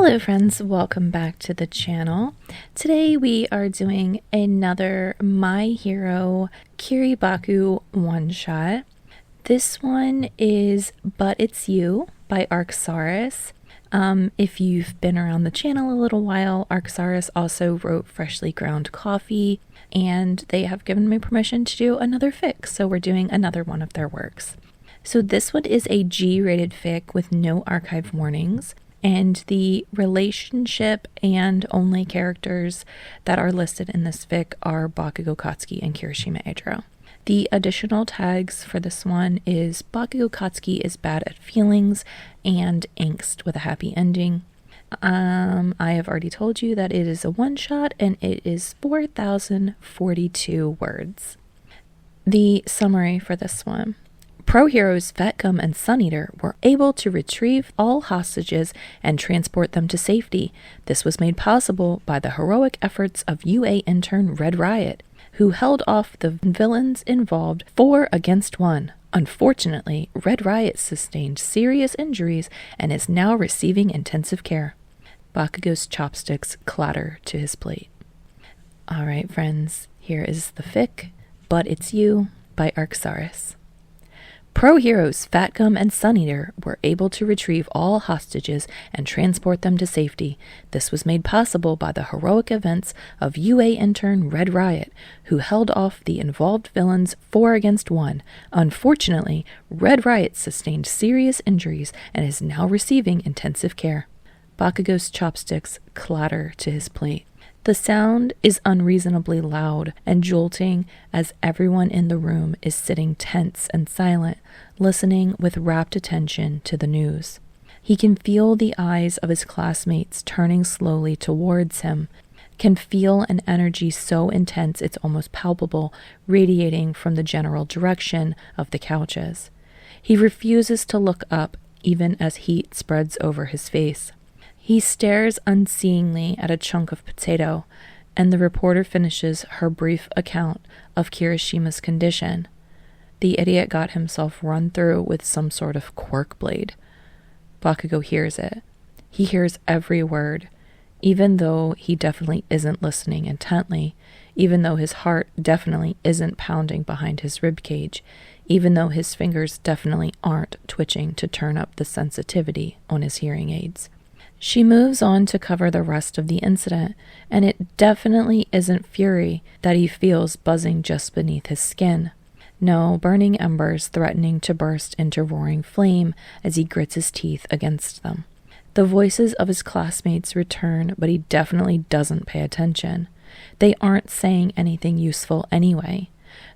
Hello friends, welcome back to the channel. Today we are doing another My Hero Kiribako one-shot. This one is But It's You by arxaris. If you've been around the channel a little while, arxaris also wrote Freshly Ground Coffee, and they have given me permission to do another fic, so we're doing another one of their works. So this one is a G-rated fic with no archive warnings. And the relationship and only characters that are listed in this fic are Bakugou, Katsuki, and Kirishima Eijiro. The additional tags for this one is Bakugou Katsuki is bad at feelings and angst with a happy ending. I have already told you that it is a one-shot and it is 4,042 words. The summary for this one. Pro heroes Fatgum and Suneater were able to retrieve all hostages and transport them to safety. This was made possible by the heroic efforts of UA intern Red Riot, who held off the villains involved 4 against 1. Unfortunately, Red Riot sustained serious injuries and is now receiving intensive care. Bakugou's chopsticks clatter to his plate. Alright friends, here is the fic, But It's You by arxaris. Pro heroes Fatgum and Suneater were able to retrieve all hostages and transport them to safety. This was made possible by the heroic events of UA intern Red Riot, who held off the involved villains 4 against 1. Unfortunately, Red Riot sustained serious injuries and is now receiving intensive care. Bakugou's chopsticks clatter to his plate. The sound is unreasonably loud and jolting as everyone in the room is sitting tense and silent, listening with rapt attention to the news. He can feel the eyes of his classmates turning slowly towards him, can feel an energy so intense it's almost palpable, radiating from the general direction of the couches. He refuses to look up, even as heat spreads over his face. He stares unseeingly at a chunk of potato, and the reporter finishes her brief account of Kirishima's condition. The idiot got himself run through with some sort of cork blade. Bakugou hears it. He hears every word, even though he definitely isn't listening intently, even though his heart definitely isn't pounding behind his ribcage, even though his fingers definitely aren't twitching to turn up the sensitivity on his hearing aids. She moves on to cover the rest of the incident, and it definitely isn't fury that he feels buzzing just beneath his skin. No, burning embers threatening to burst into roaring flame as he grits his teeth against them. The voices of his classmates return, but he definitely doesn't pay attention. They aren't saying anything useful anyway.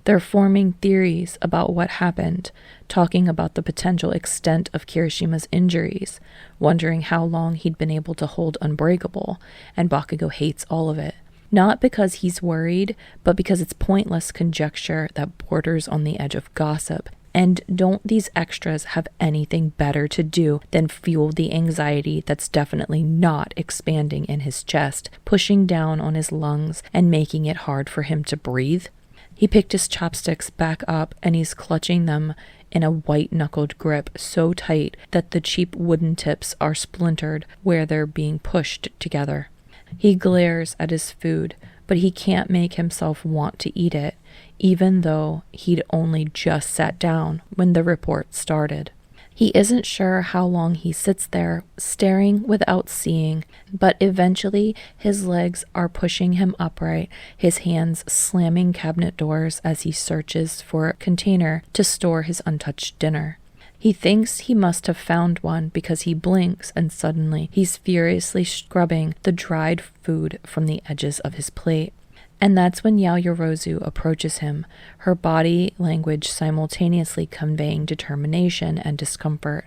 They're forming theories about what happened, talking about the potential extent of Kirishima's injuries, wondering how long he'd been able to hold Unbreakable, and Bakugou hates all of it. Not because he's worried, but because it's pointless conjecture that borders on the edge of gossip. And don't these extras have anything better to do than fuel the anxiety that's definitely not expanding in his chest, pushing down on his lungs and making it hard for him to breathe? He picked his chopsticks back up and he's clutching them in a white-knuckled grip so tight that the cheap wooden tips are splintered where they're being pushed together. He glares at his food, but he can't make himself want to eat it, even though he'd only just sat down when the report started. He isn't sure how long he sits there, staring without seeing, but eventually his legs are pushing him upright, his hands slamming cabinet doors as he searches for a container to store his untouched dinner. He thinks he must have found one because he blinks and suddenly he's furiously scrubbing the dried food from the edges of his plate. And that's when Yaoyorozu approaches him, her body language simultaneously conveying determination and discomfort.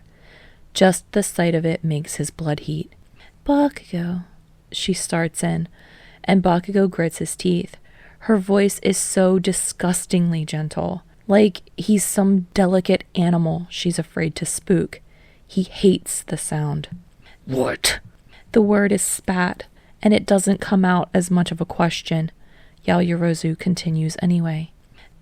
Just the sight of it makes his blood heat. "Bakugou," she starts in, and Bakugou grits his teeth. Her voice is so disgustingly gentle, like he's some delicate animal she's afraid to spook. He hates the sound. "What?" The word is spat, and it doesn't come out as much of a question. Yaoyorozu continues anyway.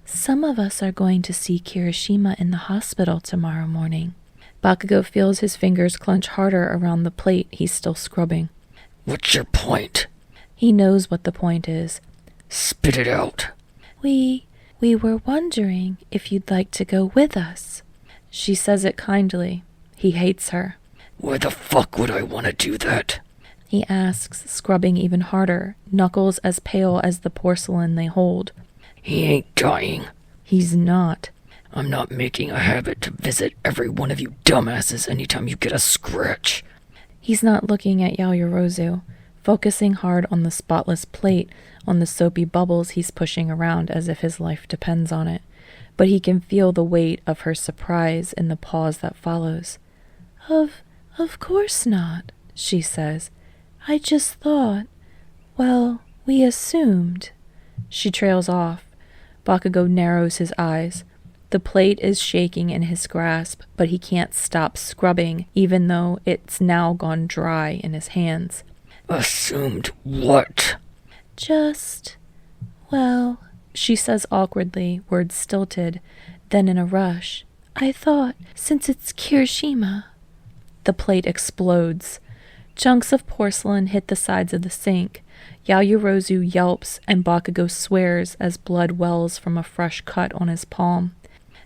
"Some of us are going to see Kirishima in the hospital tomorrow morning. Bakugou feels his fingers clench harder around the plate he's still scrubbing. What's your point? He knows what the point is. Spit it out. We were wondering if you'd like to go with us. She says it kindly. He hates her. Why the fuck would I want to do that? He asks, scrubbing even harder, knuckles as pale as the porcelain they hold. He ain't dying. He's not. I'm not making a habit to visit every one of you dumbasses anytime you get a scratch. He's not looking at Yaoyorozu, focusing hard on the spotless plate, on the soapy bubbles he's pushing around as if his life depends on it. But he can feel the weight of her surprise in the pause that follows. Of course not, she says. I just thought, well, we assumed. She trails off. Bakugou narrows his eyes. The plate is shaking in his grasp, but he can't stop scrubbing, even though it's now gone dry in his hands. Assumed what? Just, well, she says awkwardly, words stilted. Then in a rush, I thought, since it's Kirishima. The plate explodes. Chunks of porcelain hit the sides of the sink. Yaoyorozu yelps and Bakugou swears as blood wells from a fresh cut on his palm.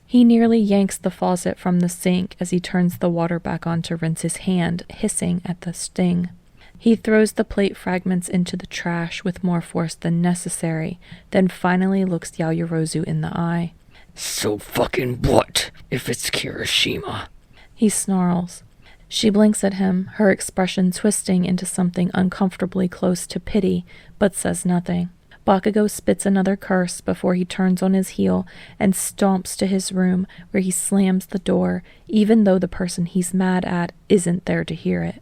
He nearly yanks the faucet from the sink as he turns the water back on to rinse his hand, hissing at the sting. He throws the plate fragments into the trash with more force than necessary, then finally looks Yaoyorozu in the eye. So fucking what, if it's Kirishima? He snarls. She blinks at him, her expression twisting into something uncomfortably close to pity, but says nothing. Bakugou spits another curse before he turns on his heel and stomps to his room, where he slams the door, even though the person he's mad at isn't there to hear it.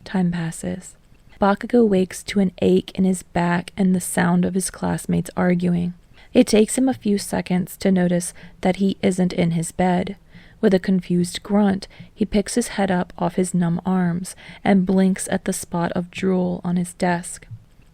Time passes. Bakugou wakes to an ache in his back and the sound of his classmates arguing. It takes him a few seconds to notice that he isn't in his bed. With a confused grunt, he picks his head up off his numb arms and blinks at the spot of drool on his desk.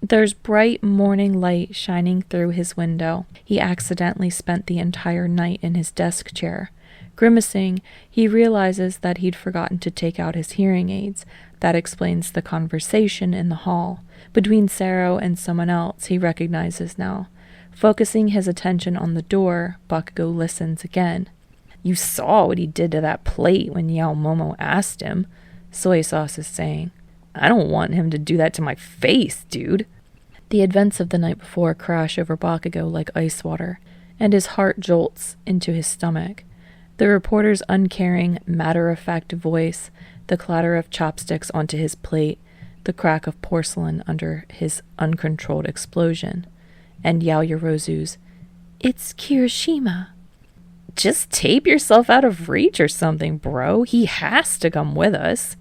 There's bright morning light shining through his window. He accidentally spent the entire night in his desk chair. Grimacing, he realizes that he'd forgotten to take out his hearing aids. That explains the conversation in the hall. Between Sero and someone else he recognizes now. Focusing his attention on the door, Bakugou listens again. You saw what he did to that plate when Yao Momo asked him, Soy Sauce is saying. I don't want him to do that to my face, dude. The events of the night before crash over Bakugou like ice water, and his heart jolts into his stomach. The reporter's uncaring, matter-of-fact voice, the clatter of chopsticks onto his plate, the crack of porcelain under his uncontrolled explosion, and Yaoyorozu's, It's Kirishima. Just tape yourself out of reach or something, bro. He has to come with us.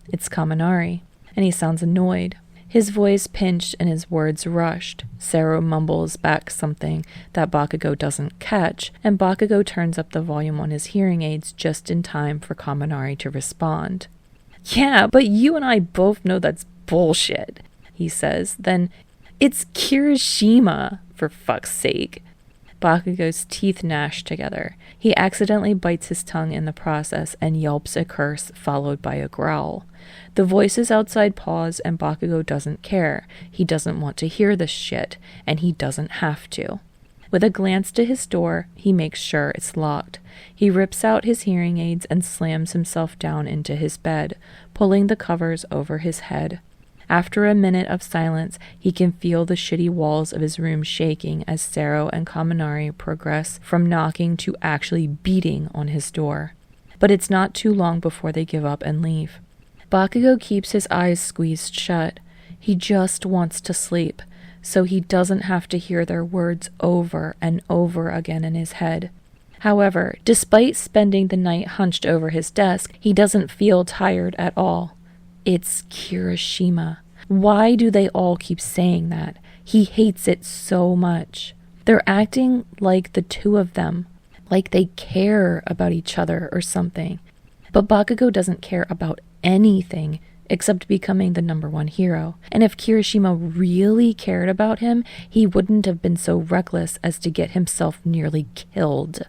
It's Kaminari, and he sounds annoyed. His voice pinched and his words rushed. Sero mumbles back something that Bakugou doesn't catch, and Bakugou turns up the volume on his hearing aids just in time for Kaminari to respond. Yeah, but you and I both know that's bullshit, he says. Then, it's Kirishima, for fuck's sake. Bakugou's teeth gnash together. He accidentally bites his tongue in the process and yelps a curse followed by a growl. The voices outside pause and Bakugou doesn't care. He doesn't want to hear this shit, and he doesn't have to. With a glance to his door, he makes sure it's locked. He rips out his hearing aids and slams himself down into his bed, pulling the covers over his head. After a minute of silence, he can feel the shitty walls of his room shaking as Sero and Kaminari progress from knocking to actually beating on his door. But it's not too long before they give up and leave. Bakugou keeps his eyes squeezed shut. He just wants to sleep, so he doesn't have to hear their words over and over again in his head. However, despite spending the night hunched over his desk, he doesn't feel tired at all. It's Kirishima. Why do they all keep saying that? He hates it so much. They're acting like the two of them, like they care about each other or something. But Bakugou doesn't care about anything except becoming the number one hero. And if Kirishima really cared about him, he wouldn't have been so reckless as to get himself nearly killed.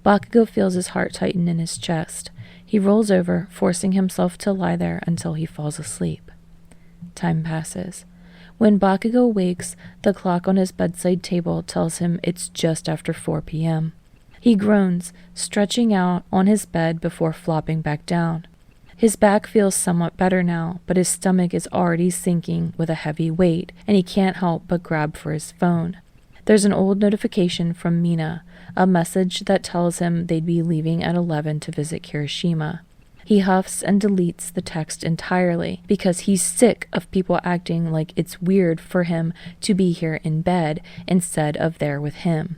Bakugou feels his heart tighten in his chest. He rolls over, forcing himself to lie there until he falls asleep. Time passes. When Bakugou wakes, the clock on his bedside table tells him it's just after 4 p.m. He groans, stretching out on his bed before flopping back down. His back feels somewhat better now, but his stomach is already sinking with a heavy weight, and he can't help but grab for his phone. There's an old notification from Mina, a message that tells him they'd be leaving at 11 to visit Kirishima. He huffs and deletes the text entirely because he's sick of people acting like it's weird for him to be here in bed instead of there with him.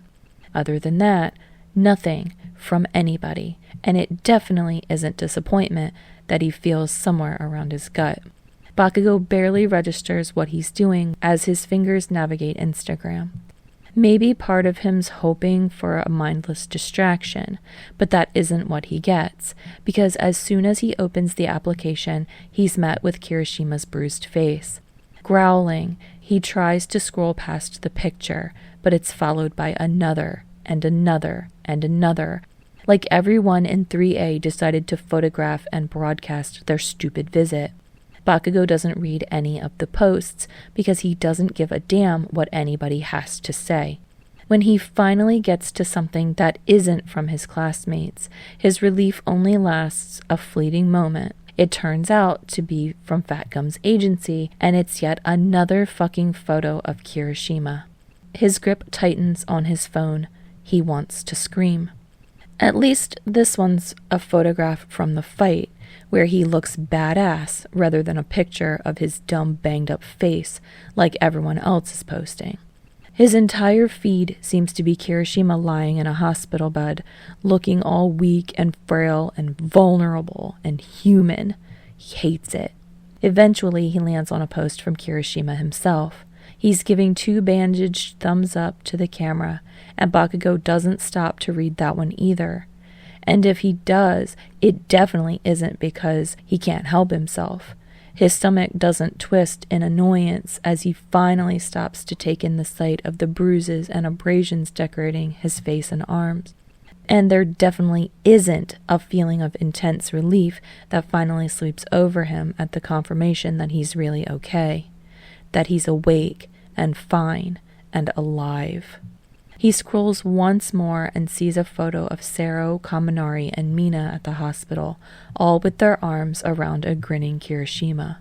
Other than that, nothing from anybody, and it definitely isn't disappointment that he feels somewhere around his gut. Bakugou barely registers what he's doing as his fingers navigate Instagram. Maybe part of him's hoping for a mindless distraction, but that isn't what he gets, because as soon as he opens the application, he's met with Kirishima's bruised face. Growling, he tries to scroll past the picture, but it's followed by another, and another, and another, like everyone in 3A decided to photograph and broadcast their stupid visit. Bakugou doesn't read any of the posts because he doesn't give a damn what anybody has to say. When he finally gets to something that isn't from his classmates, his relief only lasts a fleeting moment. It turns out to be from Fatgum's agency, and it's yet another fucking photo of Kirishima. His grip tightens on his phone. He wants to scream. At least this one's a photograph from the fight, where he looks badass rather than a picture of his dumb banged-up face like everyone else is posting. His entire feed seems to be Kirishima lying in a hospital bed, looking all weak and frail and vulnerable and human. He hates it. Eventually, he lands on a post from Kirishima himself. He's giving 2 bandaged thumbs up to the camera, and Bakugou doesn't stop to read that one either. And if he does, it definitely isn't because he can't help himself. His stomach doesn't twist in annoyance as he finally stops to take in the sight of the bruises and abrasions decorating his face and arms. And there definitely isn't a feeling of intense relief that finally sweeps over him at the confirmation that he's really okay, that he's awake and fine and alive. He scrolls once more and sees a photo of Sero, Kaminari, and Mina at the hospital, all with their arms around a grinning Kirishima.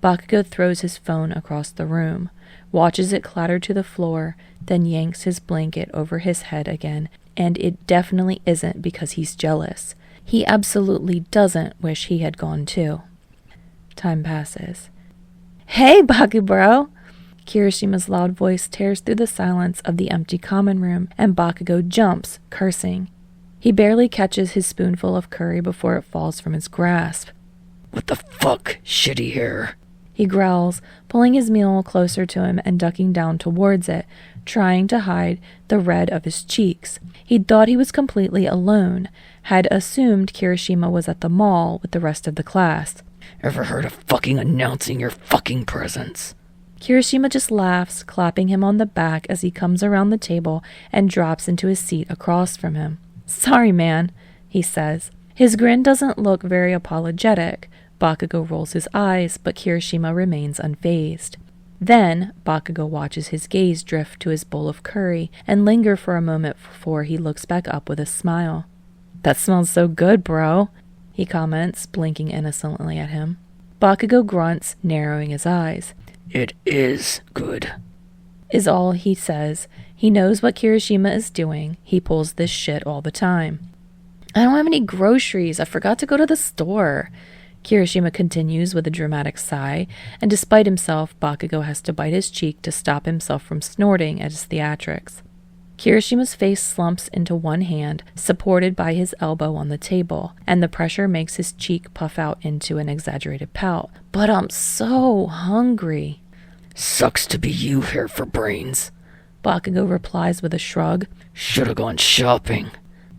Bakugou throws his phone across the room, watches it clatter to the floor, then yanks his blanket over his head again, and it definitely isn't because he's jealous. He absolutely doesn't wish he had gone too. Time passes. "Hey, Baku bro!" Kirishima's loud voice tears through the silence of the empty common room, and Bakugou jumps, cursing. He barely catches his spoonful of curry before it falls from his grasp. "What the fuck, shitty hair?" He growls, pulling his meal closer to him and ducking down towards it, trying to hide the red of his cheeks. He'd thought he was completely alone, had assumed Kirishima was at the mall with the rest of the class. "Ever heard of fucking announcing your fucking presence?" Kirishima just laughs, clapping him on the back as he comes around the table and drops into his seat across from him. "Sorry, man," he says. His grin doesn't look very apologetic. Bakugou rolls his eyes, but Kirishima remains unfazed. Then, Bakugou watches his gaze drift to his bowl of curry and linger for a moment before he looks back up with a smile. "That smells so good, bro," he comments, blinking innocently at him. Bakugou grunts, narrowing his eyes. "It is good," is all he says. He knows what Kirishima is doing. He pulls this shit all the time. "I don't have any groceries. I forgot to go to the store," Kirishima continues with a dramatic sigh, and despite himself, Bakugou has to bite his cheek to stop himself from snorting at his theatrics. Kirishima's face slumps into one hand, supported by his elbow on the table, and the pressure makes his cheek puff out into an exaggerated pout. "But I'm so hungry." "Sucks to be you here for brains," Bakugou replies with a shrug. "Should've gone shopping."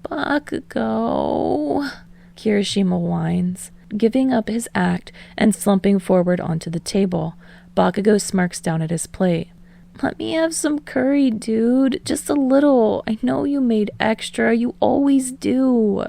"Bakugou," Kirishima whines, giving up his act and slumping forward onto the table. Bakugou smirks down at his plate. "Let me have some curry, dude. Just a little. I know you made extra. You always do."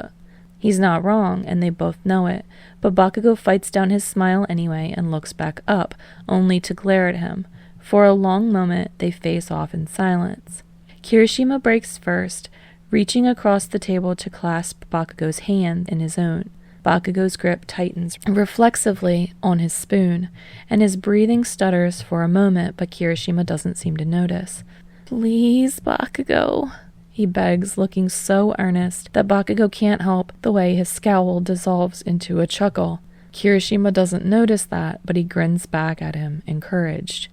He's not wrong, and they both know it, but Bakugou fights down his smile anyway and looks back up, only to glare at him. For a long moment, they face off in silence. Kirishima breaks first, reaching across the table to clasp Bakugou's hand in his own. Bakugou's grip tightens reflexively on his spoon, and his breathing stutters for a moment, but Kirishima doesn't seem to notice. "Please, Bakugou," he begs, looking so earnest that Bakugou can't help the way his scowl dissolves into a chuckle. Kirishima doesn't notice that, but he grins back at him, encouraged.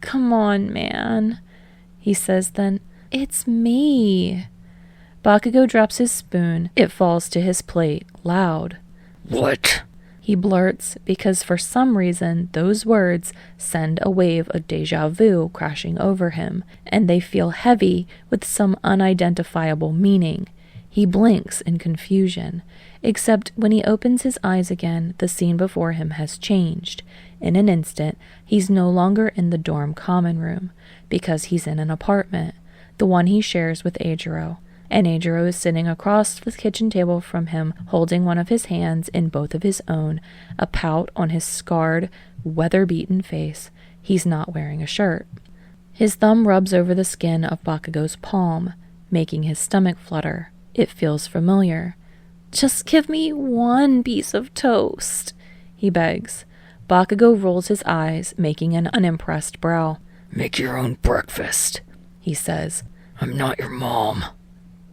"Come on, man," he says then. "It's me." Bakugou drops his spoon. It falls to his plate, loud. What? He blurts, because for some reason those words send a wave of déjà vu crashing over him, and they feel heavy with some unidentifiable meaning. He blinks in confusion, except when he opens his eyes again, the scene before him has changed. In an instant, he's no longer in the dorm common room, because he's in an apartment, the one he shares with Eijiro. And Eijiro is sitting across the kitchen table from him, holding one of his hands in both of his own, a pout on his scarred, weather-beaten face. He's not wearing a shirt. His thumb rubs over the skin of Bakugou's palm, making his stomach flutter. It feels familiar. "Just give me one piece of toast," he begs. Bakugou rolls his eyes, making an unimpressed brow. "Make your own breakfast," he says. "I'm not your mom."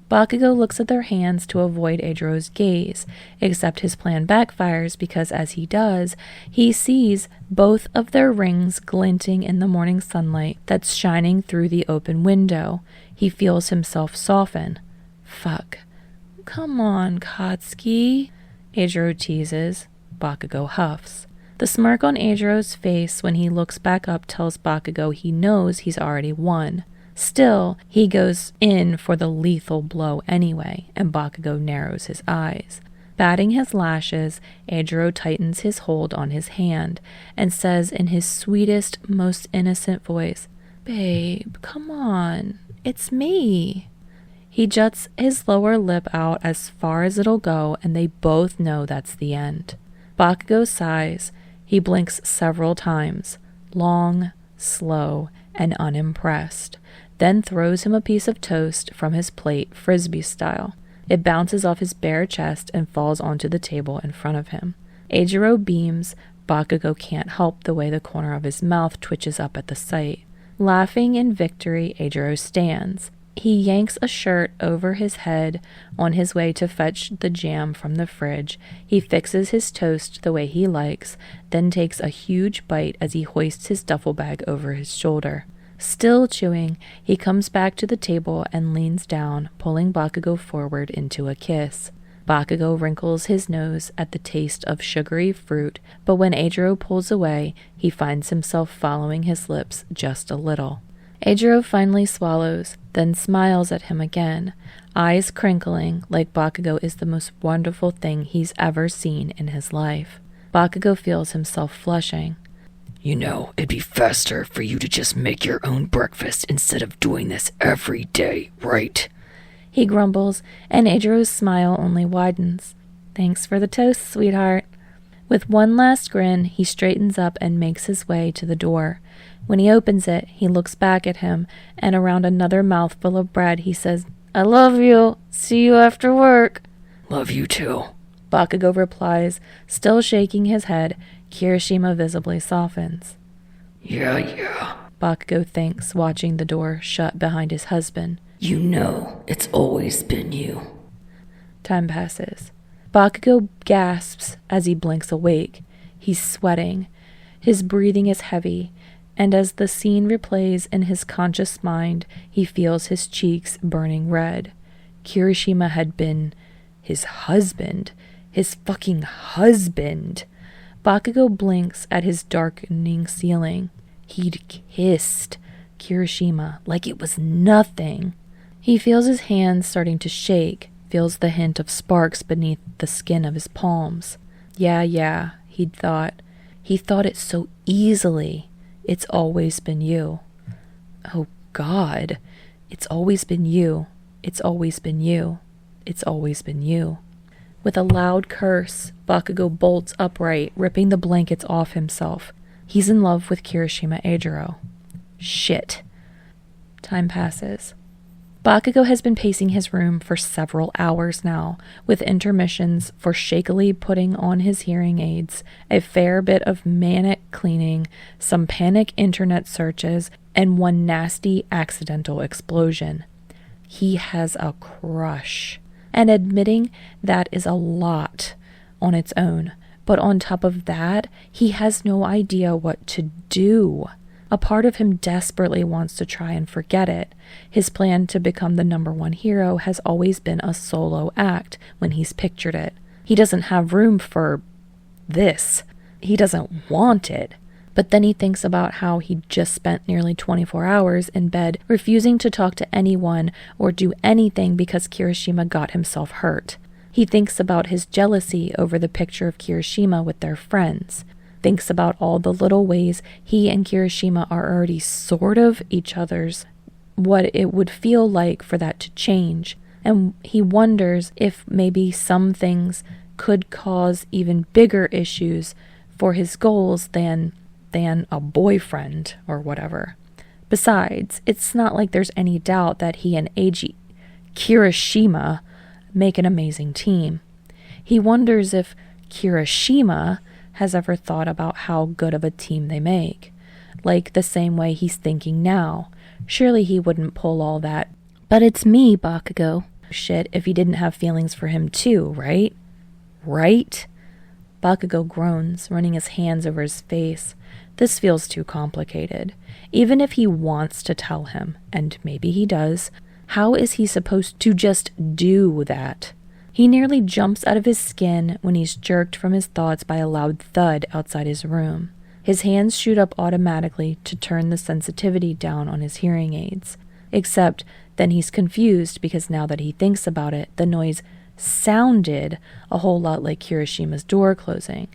Bakugou looks at their hands to avoid Eijiro's gaze, except his plan backfires because as he does, he sees both of their rings glinting in the morning sunlight that's shining through the open window. He feels himself soften. Fuck. "Come on, Katsuki," Eijiro teases. Bakugou huffs. The smirk on Eijiro's face when he looks back up tells Bakugou he knows he's already won. Still, he goes in for the lethal blow anyway, and Bakugou narrows his eyes. Batting his lashes, Eijiro tightens his hold on his hand and says in his sweetest, most innocent voice, "Babe, come on, it's me." He juts his lower lip out as far as it'll go, and they both know that's the end. Bakugou sighs. He blinks several times, long, slow, and unimpressed, then throws him a piece of toast from his plate, frisbee style. It bounces off his bare chest and falls onto the table in front of him. Eijiro beams. Bakugou can't help the way the corner of his mouth twitches up at the sight. Laughing in victory, Eijiro stands. He yanks a shirt over his head on his way to fetch the jam from the fridge. He fixes his toast the way he likes, then takes a huge bite as he hoists his duffel bag over his shoulder. Still chewing, he comes back to the table and leans down, pulling Bakugou forward into a kiss. Bakugou wrinkles his nose at the taste of sugary fruit, but when Eijiro pulls away, he finds himself following his lips just a little. Eijiro finally swallows, then smiles at him again, eyes crinkling like Bakugou is the most wonderful thing he's ever seen in his life. Bakugou feels himself flushing. "You know, it'd be faster for you to just make your own breakfast instead of doing this every day, right?" He grumbles, and Eijiro's smile only widens. "Thanks for the toast, sweetheart." With one last grin, he straightens up and makes his way to the door. When he opens it, he looks back at him, and around another mouthful of bread, he says, "I love you. See you after work." "Love you too," Bakugou replies, still shaking his head. Kirishima visibly softens. Yeah, Bakugou thinks, watching the door shut behind his husband. "You know, it's always been you." Time passes. Bakugou gasps as he blinks awake. He's sweating. His breathing is heavy, and as the scene replays in his conscious mind, he feels his cheeks burning red. Kirishima had been his husband. His fucking husband. Bakugou blinks at his darkening ceiling. He'd kissed Kirishima like it was nothing. He feels his hands starting to shake, feels the hint of sparks beneath the skin of his palms. Yeah, he'd thought. He thought it so easily. It's always been you. Oh, God. It's always been you. It's always been you. It's always been you. With a loud curse, Bakugou bolts upright, ripping the blankets off himself. He's in love with Kirishima Eijiro. Shit. Time passes. Bakugou has been pacing his room for several hours now, with intermissions for shakily putting on his hearing aids, a fair bit of manic cleaning, some panic internet searches, and one nasty accidental explosion. He has a crush. And admitting that is a lot on its own. But on top of that, he has no idea what to do. A part of him desperately wants to try and forget it. His plan to become the #1 hero has always been a solo act when he's pictured it. He doesn't have room for this. He doesn't want it. But then he thinks about how he just spent nearly 24 hours in bed refusing to talk to anyone or do anything because Kirishima got himself hurt. He thinks about his jealousy over the picture of Kirishima with their friends. Thinks about all the little ways he and Kirishima are already sort of each other's, what it would feel like for that to change. And he wonders if maybe some things could cause even bigger issues for his goals than a boyfriend or whatever. Besides, it's not like there's any doubt that he and Kirishima make an amazing team. He wonders if Kirishima has ever thought about how good of a team they make. Like the same way he's thinking now. Surely he wouldn't pull all that, "But it's me, Bakugou" shit if he didn't have feelings for him too, right? Right? Bakugou groans, running his hands over his face. This feels too complicated. Even if he wants to tell him, and maybe he does, how is he supposed to just do that? He nearly jumps out of his skin when he's jerked from his thoughts by a loud thud outside his room. His hands shoot up automatically to turn the sensitivity down on his hearing aids. Except then he's confused because now that he thinks about it, the noise sounded a whole lot like Kirishima's door closing.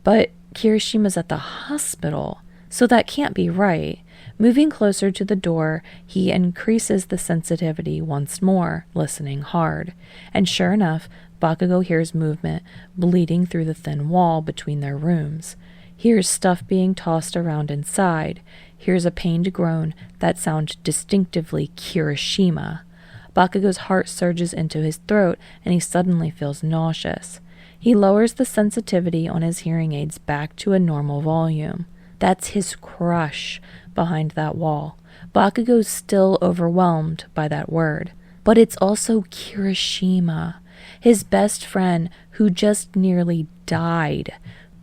But Kirishima's at the hospital, so that can't be right. Moving closer to the door, he increases the sensitivity once more, listening hard. And sure enough, Bakugou hears movement bleeding through the thin wall between their rooms. Hears stuff being tossed around inside. Hears a pained groan that sounds distinctively Kirishima. Bakugou's heart surges into his throat, and he suddenly feels nauseous. He lowers the sensitivity on his hearing aids back to a normal volume. That's his crush behind that wall. Bakugou's still overwhelmed by that word. But it's also Kirishima, his best friend who just nearly died,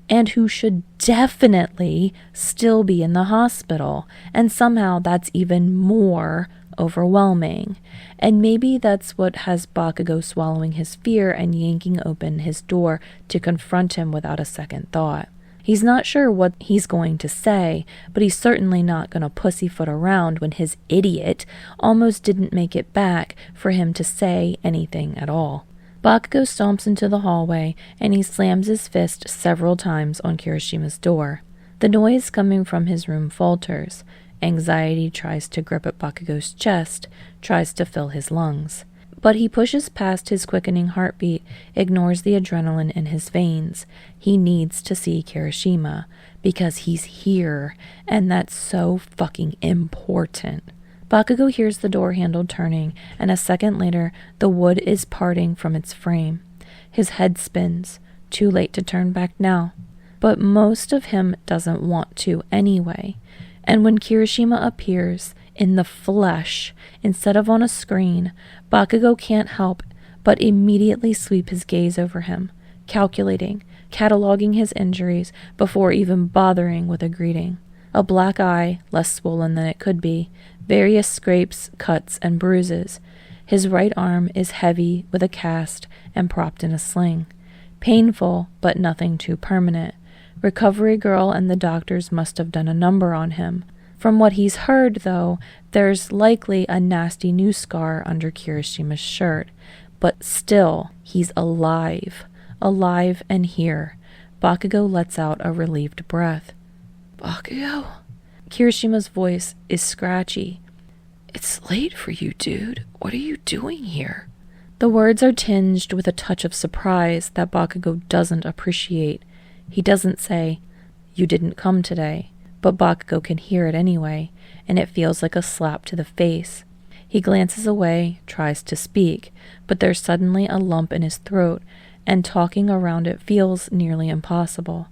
and who should definitely still be in the hospital. And somehow that's even more overwhelming. And maybe that's what has Bakugou swallowing his fear and yanking open his door to confront him without a second thought. He's not sure what he's going to say, but he's certainly not going to pussyfoot around when his idiot almost didn't make it back for him to say anything at all. Bakugou stomps into the hallway, and he slams his fist several times on Kirishima's door. The noise coming from his room falters. Anxiety tries to grip at Bakugou's chest, tries to fill his lungs. But he pushes past his quickening heartbeat, ignores the adrenaline in his veins. He needs to see Kirishima, because he's here, and that's so fucking important. Bakugou hears the door handle turning, and a second later, the wood is parting from its frame. His head spins. Too late to turn back now. But most of him doesn't want to anyway. And when Kirishima appears in the flesh instead of on a screen, Bakugou can't help but immediately sweep his gaze over him, calculating, cataloging his injuries before even bothering with a greeting. A black eye, less swollen than it could be, various scrapes, cuts, and bruises. His right arm is heavy with a cast and propped in a sling. Painful, but nothing too permanent. Recovery girl and the doctors must have done a number on him. From what he's heard, though, there's likely a nasty new scar under Kirishima's shirt. But still, he's alive. Alive and here. Bakugou lets out a relieved breath. "Bakugou?" Kirishima's voice is scratchy. "It's late for you, dude. What are you doing here?" The words are tinged with a touch of surprise that Bakugou doesn't appreciate. He doesn't say, "You didn't come today," but Bakugou can hear it anyway, and it feels like a slap to the face. He glances away, tries to speak, but there's suddenly a lump in his throat, and talking around it feels nearly impossible.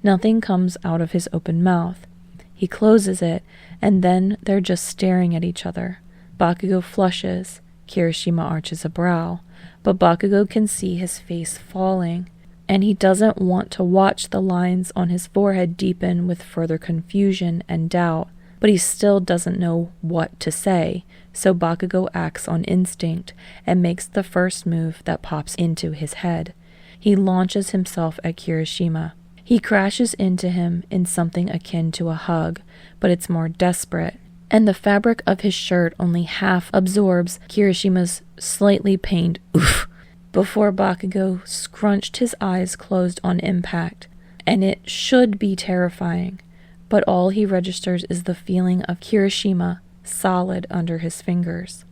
Nothing comes out of his open mouth. He closes it, and then they're just staring at each other. Bakugou flushes. Kirishima arches a brow, but Bakugou can see his face falling, and he doesn't want to watch the lines on his forehead deepen with further confusion and doubt, but he still doesn't know what to say, so Bakugou acts on instinct and makes the first move that pops into his head. He launches himself at Kirishima. He crashes into him in something akin to a hug, but it's more desperate, and the fabric of his shirt only half absorbs Kirishima's slightly pained oof before Bakugou scrunched his eyes closed on impact, and it should be terrifying, but all he registers is the feeling of Kirishima solid under his fingers.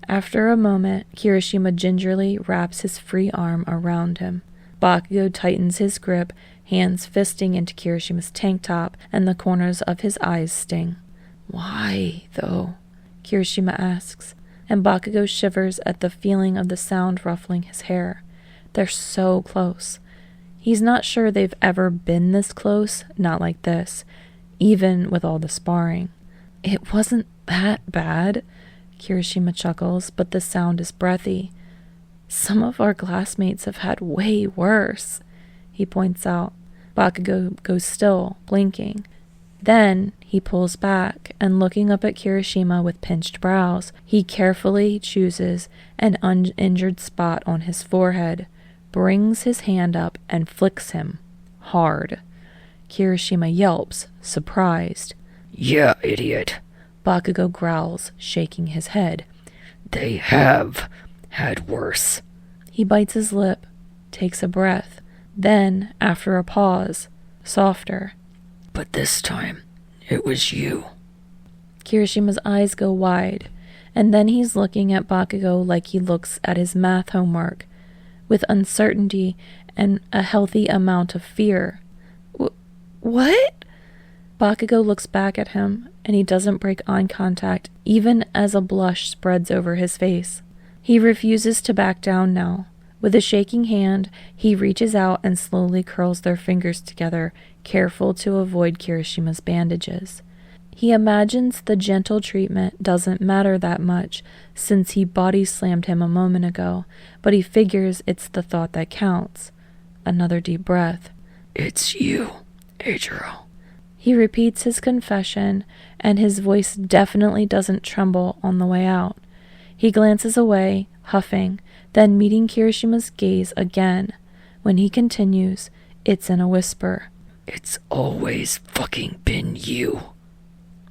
After a moment, Kirishima gingerly wraps his free arm around him. Bakugou tightens his grip, hands fisting into Kirishima's tank top, and the corners of his eyes sting. "Why, though?" Kirishima asks, and Bakugou shivers at the feeling of the sound ruffling his hair. They're so close. He's not sure they've ever been this close, not like this, even with all the sparring. "It wasn't that bad," Kirishima chuckles, but the sound is breathy. "Some of our classmates have had way worse," he points out. Bakugou goes still, blinking. Then he pulls back, and looking up at Kirishima with pinched brows, he carefully chooses an uninjured spot on his forehead, brings his hand up, and flicks him. Hard. Kirishima yelps, surprised. "Yeah, idiot," Bakugou growls, shaking his head. "They have had worse." He bites his lip, takes a breath, then, after a pause, softer. "But this time, it was you." Kirishima's eyes go wide, and then he's looking at Bakugou like he looks at his math homework, with uncertainty and a healthy amount of fear. What? Bakugou looks back at him, and he doesn't break eye contact, even as a blush spreads over his face. He refuses to back down now. With a shaking hand, he reaches out and slowly curls their fingers together, careful to avoid Kirishima's bandages. He imagines the gentle treatment doesn't matter that much, since he body slammed him a moment ago, but he figures it's the thought that counts. Another deep breath. "It's you, Eijiro." He repeats his confession, and his voice definitely doesn't tremble on the way out. He glances away, huffing, then meeting Kirishima's gaze again. When he continues, it's in a whisper. "It's always fucking been you."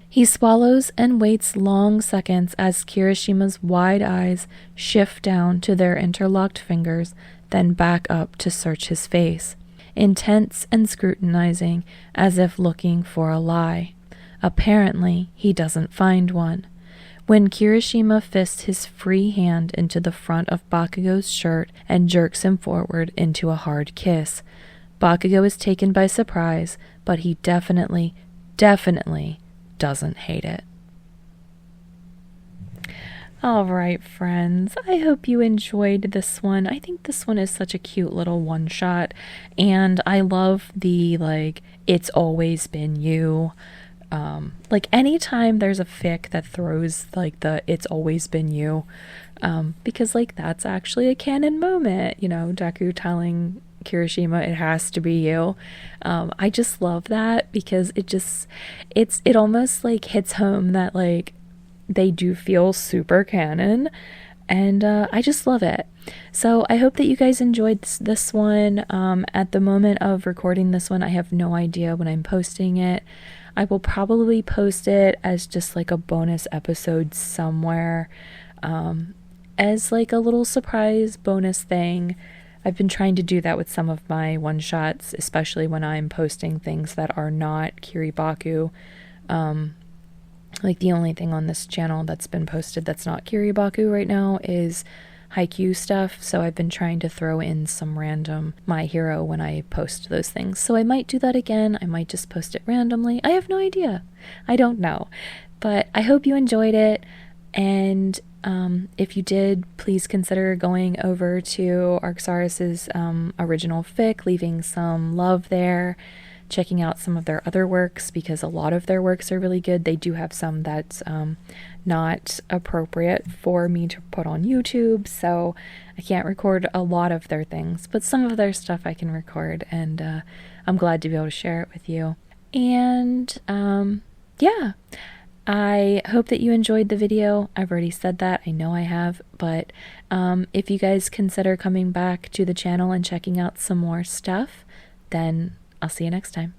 He swallows and waits long seconds as Kirishima's wide eyes shift down to their interlocked fingers, then back up to search his face, intense and scrutinizing, as if looking for a lie. Apparently, he doesn't find one. When Kirishima fists his free hand into the front of Bakugou's shirt and jerks him forward into a hard kiss, Bakugou is taken by surprise, but he definitely doesn't hate it. All right, friends, I hope you enjoyed this one. I think this one is such a cute little one-shot, and I love the, it's always been you. Anytime there's a fic that throws, the it's always been you, because, that's actually a canon moment, Deku telling Kirishima it has to be you. I just love that because it almost, hits home that, they do feel super canon, and I just love it. So I hope that you guys enjoyed this one. At the moment of recording this one, I have no idea when I'm posting it. I will probably post it as just a bonus episode somewhere, as a little surprise bonus thing. I've been trying to do that with some of my one-shots, especially when I'm posting things that are not Kiribaku. The only thing on this channel that's been posted that's not Kiribaku right now is haiku stuff, so I've been trying to throw in some random My Hero when I post those things. So I might do that again. I might just post it randomly. I have no idea. I don't know. But I hope you enjoyed it. And if you did, please consider going over to arxaris's original fic, leaving some love there, checking out some of their other works, because a lot of their works are really good. They do have some that's not appropriate for me to put on YouTube, so I can't record a lot of their things, but some of their stuff I can record, and I'm glad to be able to share it with you. And yeah, I hope that you enjoyed the video. I've already said that, I know I have, but if you guys consider coming back to the channel and checking out some more stuff, then I'll see you next time.